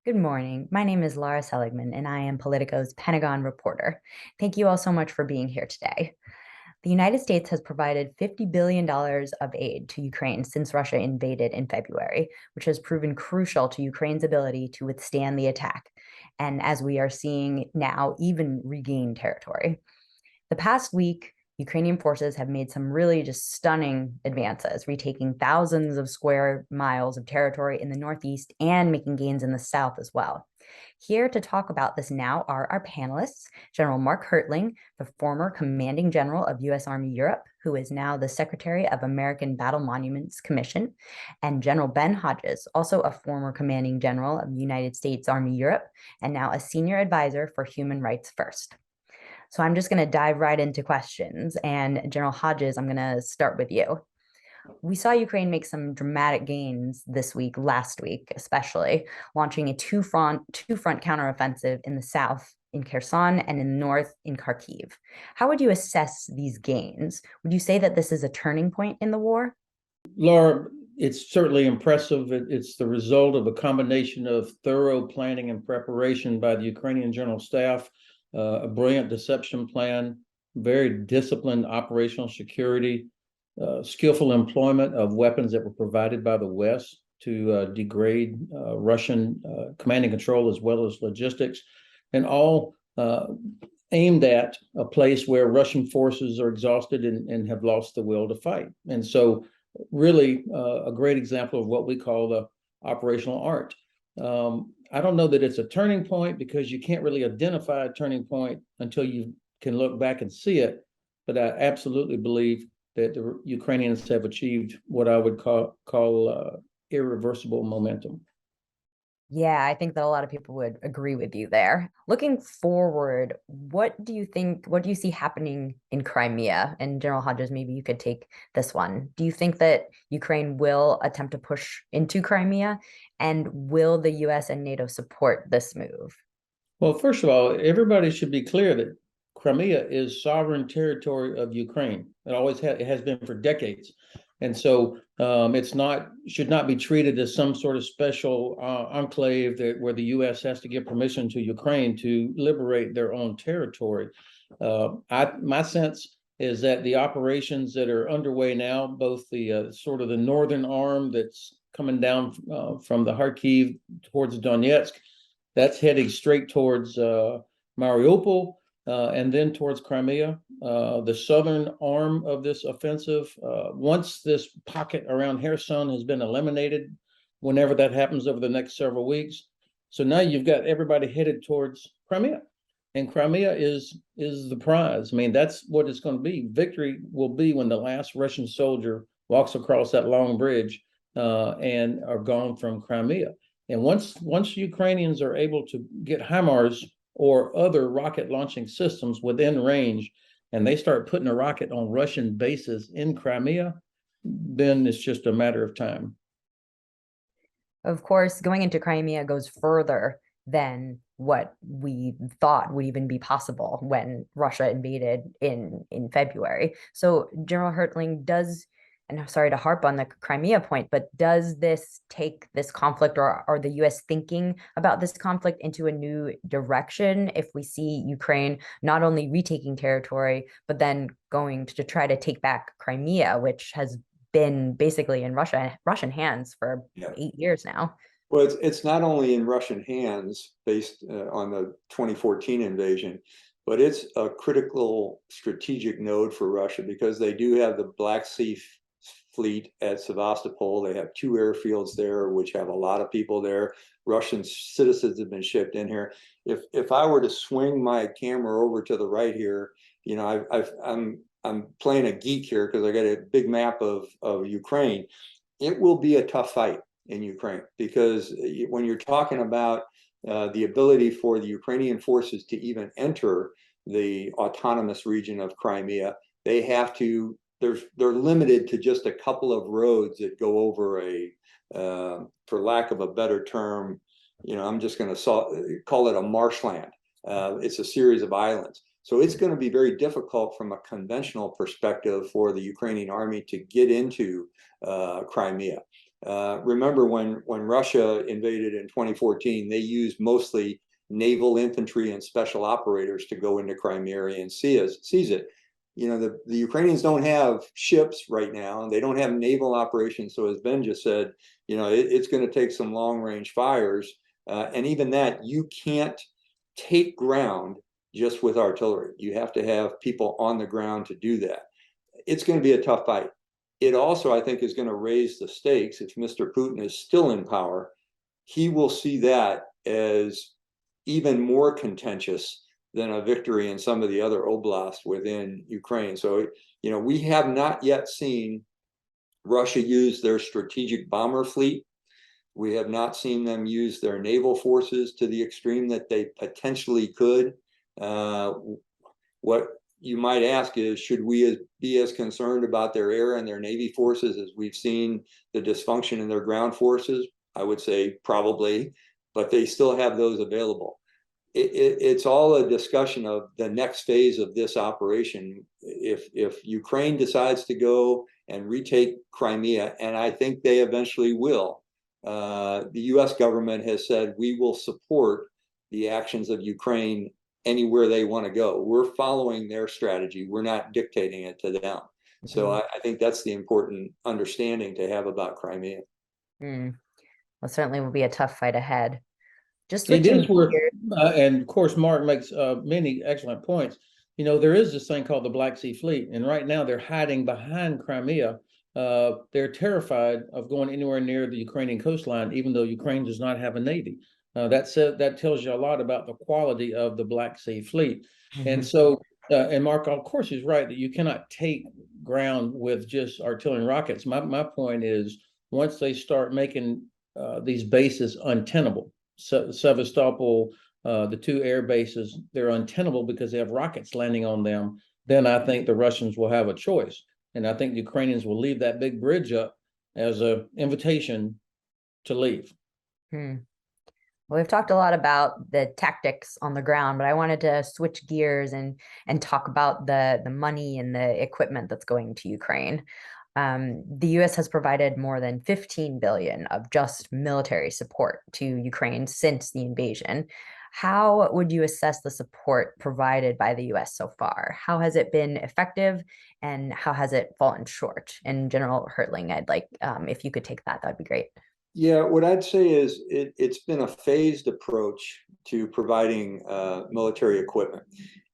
Good morning. My name is Lara Seligman, and I am Politico's Pentagon reporter. Thank you all so much for being here today. The United States has provided $50 billion of aid to Ukraine since Russia invaded in February, which has proven crucial to Ukraine's ability to withstand the attack, and as we are seeing now, even regain territory. The past week, Ukrainian forces have made some really just stunning advances, retaking thousands of square miles of territory in the Northeast and making gains in the South as well. Here to talk about this now are our panelists, General Mark Hertling, the former commanding general of U.S. Army Europe, who is now the Secretary of American Battle Monuments Commission, and General Ben Hodges, also a former commanding general of United States Army Europe, and now a senior advisor for Human Rights First. So I'm just going to dive right into questions. And General Hodges, I'm going to start with you. We saw Ukraine make some dramatic gains this week, last week especially, launching a two-front counteroffensive in the south in Kherson and in the north in Kharkiv. How would you assess these gains? Would you say that this is a turning point in the war? Laura, it's certainly impressive. It's the result of a combination of thorough planning and preparation by the Ukrainian General Staff, a brilliant deception plan, very disciplined operational security, skillful employment of weapons that were provided by the West to degrade Russian command and control as well as logistics, and all aimed at a place where Russian forces are exhausted and have lost the will to fight. And so really a great example of what we call the operational art. I don't know that it's a turning point because you can't really identify a turning point until you can look back and see it. But I absolutely believe that the Ukrainians have achieved what I would call irreversible momentum. Yeah, I think that a lot of people would agree with you there. Looking forward, what do you see happening in Crimea? And General Hodges, maybe you could take this one. Do you think that Ukraine will attempt to push into Crimea? And will the US and NATO support this move? Well, first of all, everybody should be clear that Crimea is sovereign territory of Ukraine. It has been for decades. And so it's not should not be treated as some sort of special enclave where the U.S. has to give permission to Ukraine to liberate their own territory. My sense is that the operations that are underway now, both the sort of the northern arm that's coming down from the Kharkiv towards Donetsk, that's heading straight towards Mariupol and then towards Crimea. The southern arm of this offensive, once this pocket around Kherson has been eliminated, whenever that happens over the next several weeks. So now you've got everybody headed towards Crimea. And Crimea is the prize. I mean, that's what it's going to be. Victory will be when the last Russian soldier walks across that long bridge and are gone from Crimea. And once Ukrainians are able to get HIMARS or other rocket launching systems within range, and they start putting a rocket on Russian bases in Crimea, then it's just a matter of time. Of course, going into Crimea goes further than what we thought would even be possible when Russia invaded in February. So General Hertling, and I'm sorry to harp on the Crimea point, but does this take this conflict, or are the US thinking about this conflict into a new direction if we see Ukraine not only retaking territory, but then going to try to take back Crimea, which has been basically in Russian hands for 8 years now? Well, it's not only in Russian hands based on the 2014 invasion, but it's a critical strategic node for Russia because they do have the Black Sea fleet at Sevastopol. They have two airfields there, which have a lot of people there. Russian citizens have been shipped in here. If I were to swing my camera over to the right here, you know, I'm playing a geek here because I got a big map of Ukraine. It will be a tough fight in Ukraine because when you're talking about the ability for the Ukrainian forces to even enter the autonomous region of Crimea, they have to. They're limited to just a couple of roads that go over for lack of a better term, you know, I'm just going to call it a marshland. It's a series of islands. So it's going to be very difficult from a conventional perspective for the Ukrainian army to get into Crimea. Remember when Russia invaded in 2014, they used mostly naval infantry and special operators to go into Crimea and seize it. You know, the Ukrainians don't have ships right now, and they don't have naval operations. So as Ben just said, you know, it's going to take some long range fires. And even that, you can't take ground just with artillery. You have to have people on the ground to do that. It's going to be a tough fight. It also, I think, is going to raise the stakes. If Mr. Putin is still in power, he will see that as even more contentious than a victory in some of the other oblasts within Ukraine. So, you know, we have not yet seen Russia use their strategic bomber fleet. We have not seen them use their naval forces to the extreme that they potentially could. What you might ask is, should we be as concerned about their air and their Navy forces as we've seen the dysfunction in their ground forces? I would say probably, but they still have those available. It's all a discussion of the next phase of this operation. If Ukraine decides to go and retake Crimea, and I think they eventually will, the US government has said we will support the actions of Ukraine anywhere they want to go. We're following their strategy. We're not dictating it to them. So I think that's the important understanding to have about Crimea. Well, certainly will be a tough fight ahead. Just It switching is worth, gears. and of course, Mark makes many excellent points. You know, there is this thing called the Black Sea Fleet, and right now they're hiding behind Crimea. They're terrified of going anywhere near the Ukrainian coastline, even though Ukraine does not have a navy. That tells you a lot about the quality of the Black Sea Fleet. And so, and Mark, of course, he's right that you cannot take ground with just artillery and rockets. My point is, once they start making these bases untenable, Sevastopol, the two air bases, they're untenable because they have rockets landing on them, then I think the Russians will have a choice. And I think the Ukrainians will leave that big bridge up as an invitation to leave. Well, we've talked a lot about the tactics on the ground, but I wanted to switch gears and talk about the money and the equipment that's going to Ukraine. The US has provided more than 15 billion of just military support to Ukraine since the invasion. How would you assess the support provided by the US so far? How has it been effective, and how has it fallen short? And General Hertling, I'd like if you could take that, that'd be great. Yeah, what I'd say is it's been a phased approach to providing military equipment.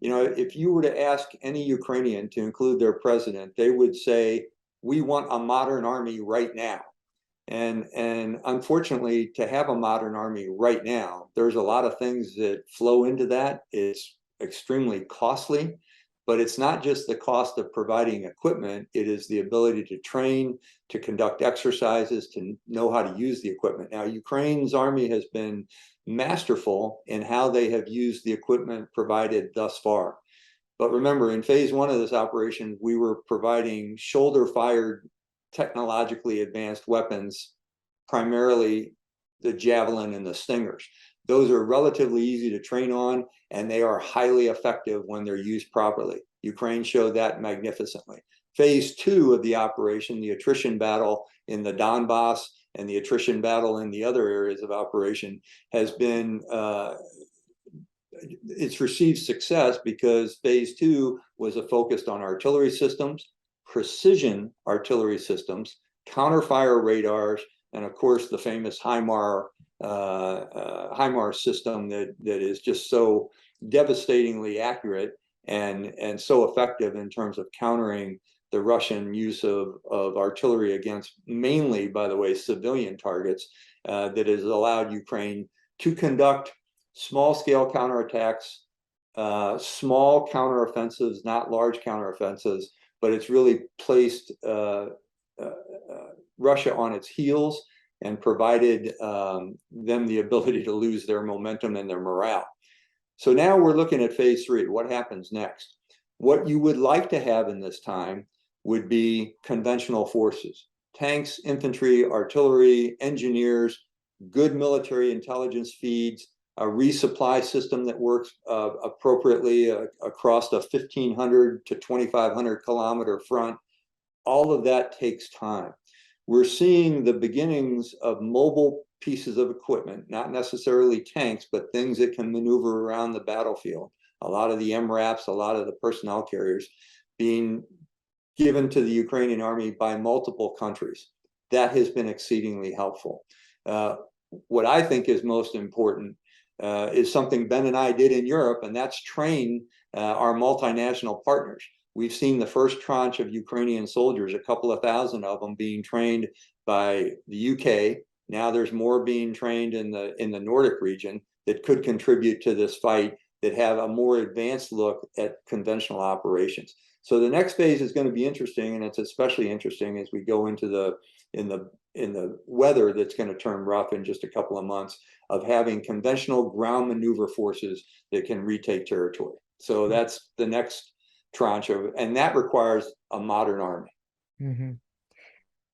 You know, if you were to ask any Ukrainian to include their president, they would say, we want a modern army right now. And unfortunately, to have a modern army right now, there's a lot of things that flow into that. It's extremely costly, but it's not just the cost of providing equipment. It is the ability to train, to conduct exercises, to know how to use the equipment. Now, Ukraine's army has been masterful in how they have used the equipment provided thus far. But remember, in phase one of this operation, we were providing shoulder-fired, technologically advanced weapons, primarily the Javelin and the Stingers. Those are relatively easy to train on, and they are highly effective when they're used properly. Ukraine showed that magnificently. Phase two of the operation, the attrition battle in the Donbass and the attrition battle in the other areas of operation, has been it's received success because phase two was focused on artillery systems, precision artillery systems, counterfire radars, and of course the famous HIMARS system that is just so devastatingly accurate and so effective in terms of countering the Russian use of artillery against mainly, by the way, civilian targets, that has allowed Ukraine to conduct small-scale counterattacks, small counteroffensives, not large counteroffensives, but it's really placed Russia on its heels and provided them the ability to lose their momentum and their morale. So now we're looking at phase three. What happens next? What you would like to have in this time would be conventional forces, tanks, infantry, artillery, engineers, good military intelligence feeds, a resupply system that works appropriately across a 1,500 to 2,500 kilometer front. All of that takes time. we're seeing the beginnings of mobile pieces of equipment, not necessarily tanks, but things that can maneuver around the battlefield. A lot of the MRAPs, a lot of the personnel carriers being given to the Ukrainian army by multiple countries. That has been exceedingly helpful. What I think is most important is something Ben and I did in Europe, and that's train our multinational partners. We've seen the first tranche of Ukrainian soldiers, a couple of thousand of them being trained by the UK. Now there's more being trained in the Nordic region that could contribute to this fight, that have a more advanced look at conventional operations. So the next phase is going to be interesting, and it's especially interesting as we go into the weather that's going to turn rough in just a couple of months, of having conventional ground maneuver forces that can retake territory. So that's the next tranche of, and that requires a modern army. Mm-hmm.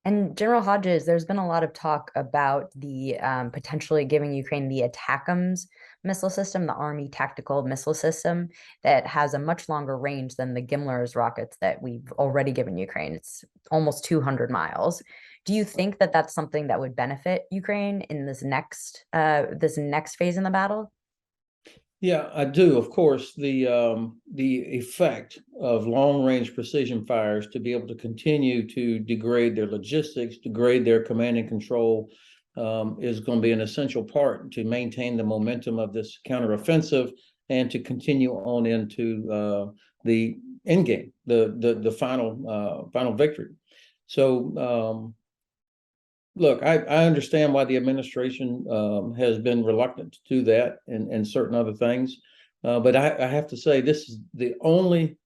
And General Hodges, there's been a lot of talk about the potentially giving Ukraine the ATACMS missile system, the Army Tactical Missile System, that has a much longer range than the Gimler's rockets that we've already given Ukraine. It's almost 200 miles. Do you think that that's something that would benefit Ukraine in this next phase in the battle? Yeah, I do. Of course, the effect of long-range precision fires to be able to continue to degrade their logistics, degrade their command and control, is going to be an essential part to maintain the momentum of this counteroffensive and to continue on into the end game, the final victory. So. Look, I understand why the administration has been reluctant to do that and certain other things. But I have to say, this is the only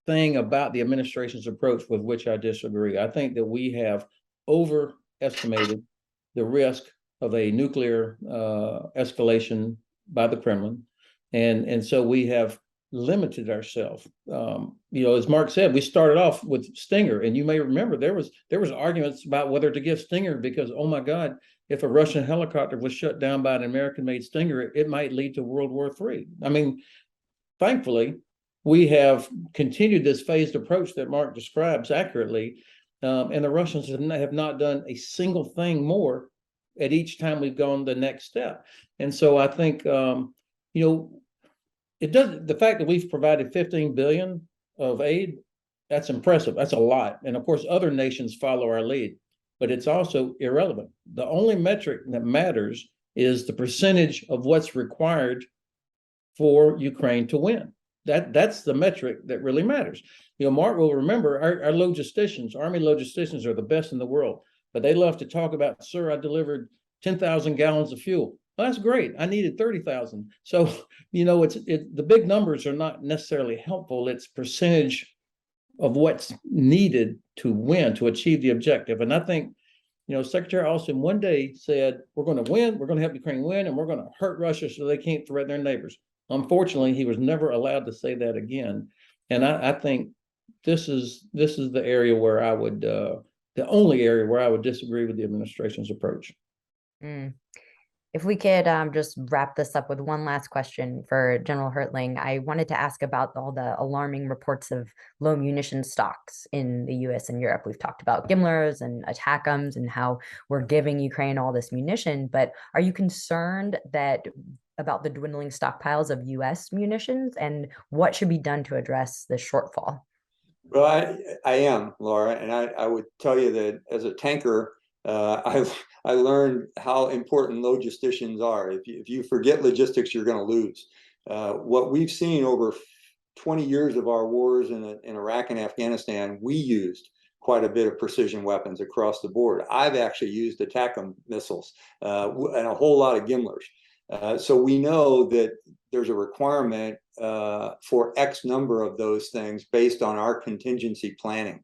thing about the administration's approach with which I disagree. I think that we have overestimated the risk of a nuclear escalation by the Kremlin. And so we have limited ourselves. As Mark said, we started off with Stinger, and you may remember there was arguments about whether to give Stinger because, oh my God, if a Russian helicopter was shut down by an American-made Stinger, it might lead to World War III. I mean, thankfully, we have continued this phased approach that Mark describes accurately, and the Russians have not done a single thing more at each time we've gone the next step. And so I think, it doesn't. The fact that we've provided 15 billion of aid, that's impressive. That's a lot, and of course, other nations follow our lead. But it's also irrelevant. The only metric that matters is the percentage of what's required for Ukraine to win. That's the metric that really matters. Mark will remember our logisticians, Army logisticians, are the best in the world, but they love to talk about, sir, I delivered 10,000 gallons of fuel. Well, that's great. I needed 30,000. So, the big numbers are not necessarily helpful. It's percentage of what's needed to win, to achieve the objective. And I think, Secretary Austin one day said, we're going to win, we're going to help Ukraine win, and we're going to hurt Russia so they can't threaten their neighbors. Unfortunately, he was never allowed to say that again. And I think this is the area where I would, the only area where I would disagree with the administration's approach. Mm. If we could just wrap this up with one last question for General Hertling, I wanted to ask about all the alarming reports of low munition stocks in the US and Europe. We've talked about Gimlers and ATACMS and how we're giving Ukraine all this munition, but are you concerned about the dwindling stockpiles of US munitions, and what should be done to address the shortfall? Well, I am, Laura, and I would tell you that as a tanker, I learned how important logisticians are. If you forget logistics, you're going to lose. What we've seen over 20 years of our wars in Iraq and Afghanistan, we used quite a bit of precision weapons across the board. I've actually used ATACMS missiles and a whole lot of Gimlers. So we know that there's a requirement for X number of those things based on our contingency planning.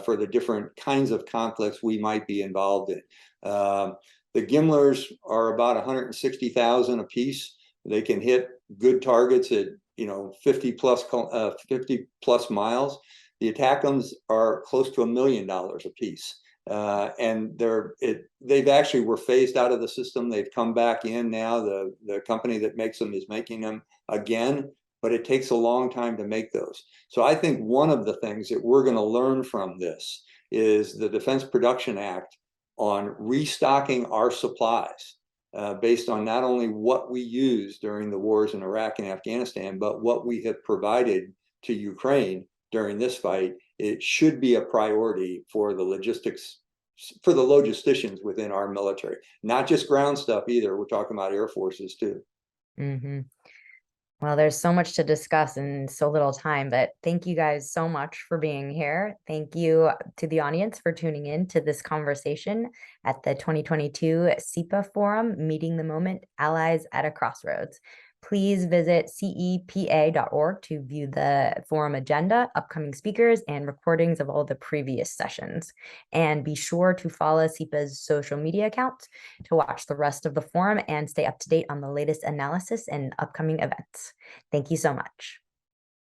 For the different kinds of conflicts we might be involved in. The Gimlers are about 160,000 a piece. They can hit good targets at 50 plus miles. The ATACMS are close to $1 million a piece, and they've actually were phased out of the system. They've come back in now. The company that makes them is making them again. But it takes a long time to make those. So I think one of the things that we're going to learn from this is the Defense Production Act on restocking our supplies based on not only what we used during the wars in Iraq and Afghanistan, but what we have provided to Ukraine during this fight. It should be a priority for the logisticians within our military, not just ground stuff either. We're talking about air forces too. Mm-hmm. Well, there's so much to discuss in so little time, but thank you guys so much for being here. Thank you to the audience for tuning in to this conversation at the 2022 CEPA Forum, Meeting the Moment, Allies at a Crossroads. Please visit cepa.org to view the forum agenda, upcoming speakers, and recordings of all the previous sessions. And be sure to follow CEPA's social media accounts to watch the rest of the forum and stay up to date on the latest analysis and upcoming events. Thank you so much.